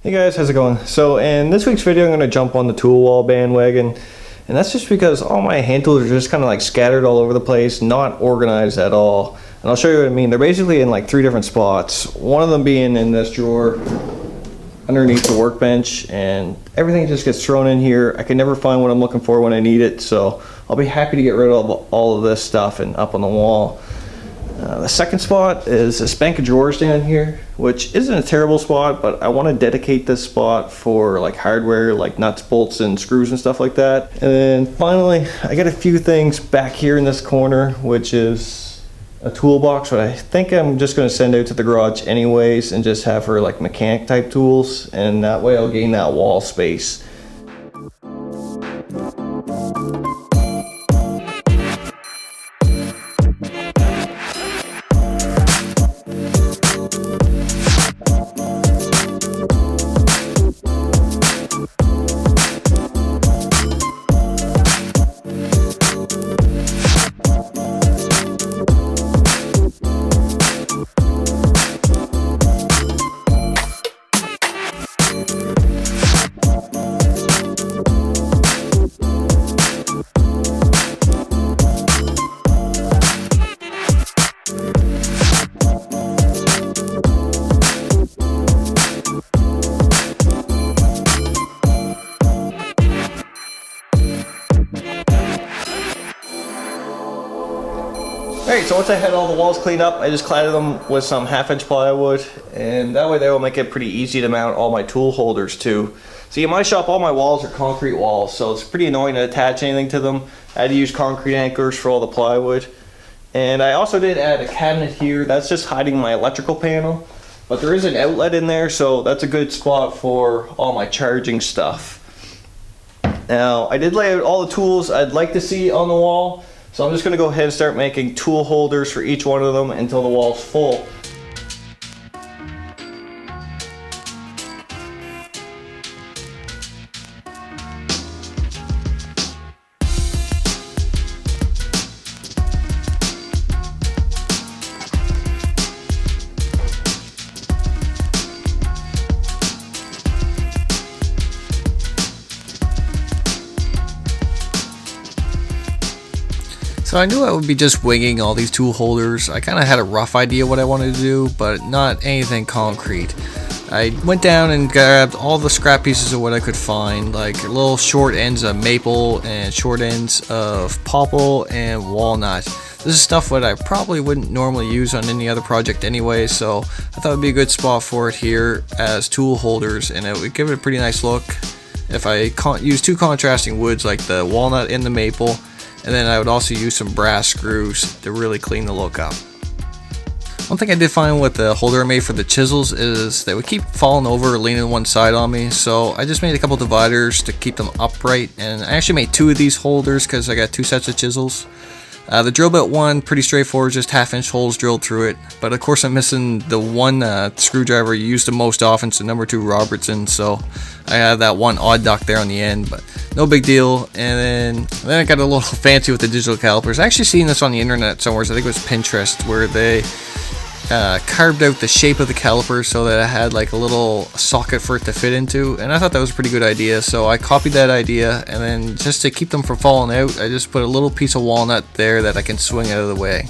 Hey guys, how's it going? So in this week's video, I'm going to jump on the tool wall bandwagon, and that's just because all my hand tools are just kind of like scattered all over the place, not organized at all. And I'll show you what I mean. They're basically in like 3 different spots. One of them being in this drawer underneath the workbench, and everything just gets thrown in here. I can never find what I'm looking for when I need it, so I'll be happy to get rid of all of this stuff and up on the wall. The second spot is this bank of drawers down here, which isn't a terrible spot, but I want to dedicate this spot for like hardware, like nuts, bolts, and screws and stuff like that. And then finally, I got a few things back here in this corner, which is a toolbox, but I think I'm just going to send out to the garage anyways and just have her like mechanic type tools, and that way I'll gain that wall space. Alright, so once I had all the walls cleaned up, I just cladded them with some 1/2-inch plywood, and that way they will make it pretty easy to mount all my tool holders to. See, in my shop, all my walls are concrete walls, so it's pretty annoying to attach anything to them. I had to use concrete anchors for all the plywood. And I also did add a cabinet here. That's just hiding my electrical panel, but there is an outlet in there, so that's a good spot for all my charging stuff. Now, I did lay out all the tools I'd like to see on the wall, so I'm just going to go ahead and start making tool holders for each one of them until the wall's full. So I knew I would be just winging all these tool holders. I kind of had a rough idea what I wanted to do, but not anything concrete. I went down and grabbed all the scrap pieces of what I could find, like little short ends of maple and short ends of poplar and walnut. This is stuff that I probably wouldn't normally use on any other project anyway, so I thought it would be a good spot for it here as tool holders, and it would give it a pretty nice look if I use 2 contrasting woods like the walnut and the maple. And then I would also use some brass screws to really clean the look up. One thing I did find with the holder I made for the chisels is they would keep falling over or leaning one side on me, so I just made a couple dividers to keep them upright, and I actually made 2 of these holders because I got 2 sets of chisels. The drill bit one, pretty straightforward, just 1/2-inch holes drilled through it, but of course I'm missing the one screwdriver you use the most often, so number 2 Robertson, so I have that one odd duck there on the end, but no big deal. And then I got a little fancy with the digital calipers. I actually seen this on the internet somewhere, so I think it was Pinterest, where they carved out the shape of the caliper so that it had like a little socket for it to fit into, and I thought that was a pretty good idea, so I copied that idea, and then just to keep them from falling out, I just put a little piece of walnut there that I can swing out of the way.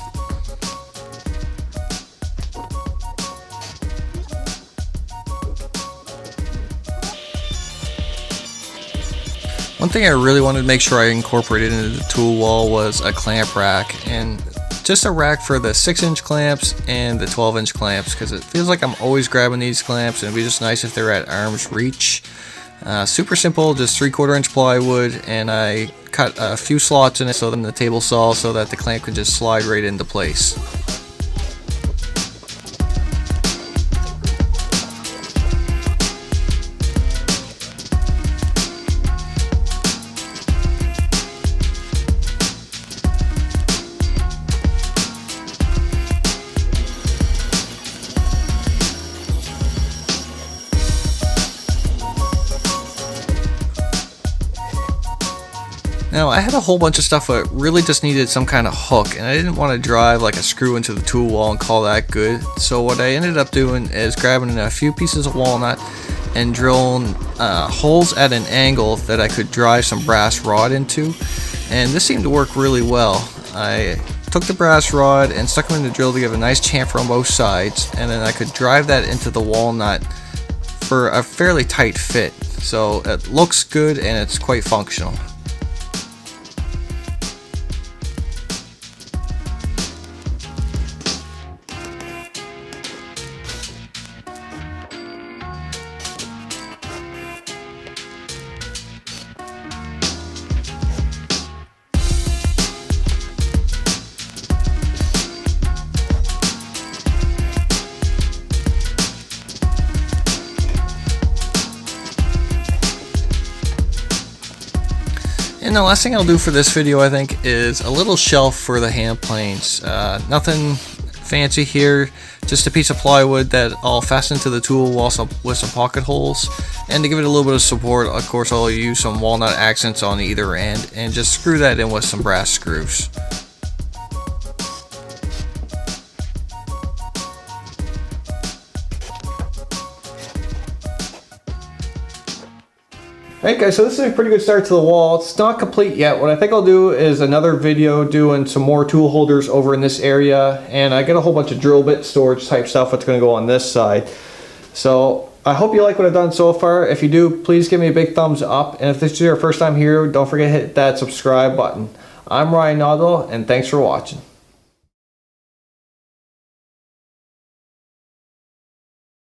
One thing I really wanted to make sure I incorporated into the tool wall was a clamp rack, and just a rack for the 6-inch clamps and the 12-inch clamps, because it feels like I'm always grabbing these clamps, and it'd be just nice if they're at arm's reach. Super simple, just 3/4-inch plywood, and I cut a few slots in it so then the table saw so that the clamp could just slide right into place. Now I had a whole bunch of stuff that really just needed some kind of hook, and I didn't want to drive like a screw into the tool wall and call that good. So what I ended up doing is grabbing a few pieces of walnut and drill holes at an angle that I could drive some brass rod into, and this seemed to work really well. I took the brass rod and stuck them in the drill to give a nice chamfer on both sides, and then I could drive that into the walnut for a fairly tight fit. So it looks good and it's quite functional. And the last thing I'll do for this video, I think, is a little shelf for the hand planes. Nothing fancy here, just a piece of plywood that I'll fasten to the tool with some pocket holes. And to give it a little bit of support, of course, I'll use some walnut accents on either end and just screw that in with some brass screws. Alright guys, so this is a pretty good start to the wall. It's not complete yet. What I think I'll do is another video doing some more tool holders over in this area, and I got a whole bunch of drill bit storage type stuff that's going to go on this side. So I hope you like what I've done so far. If you do, please give me a big thumbs up, and if this is your first time here, don't forget to hit that subscribe button. I'm Ryan Noddle, and thanks for watching.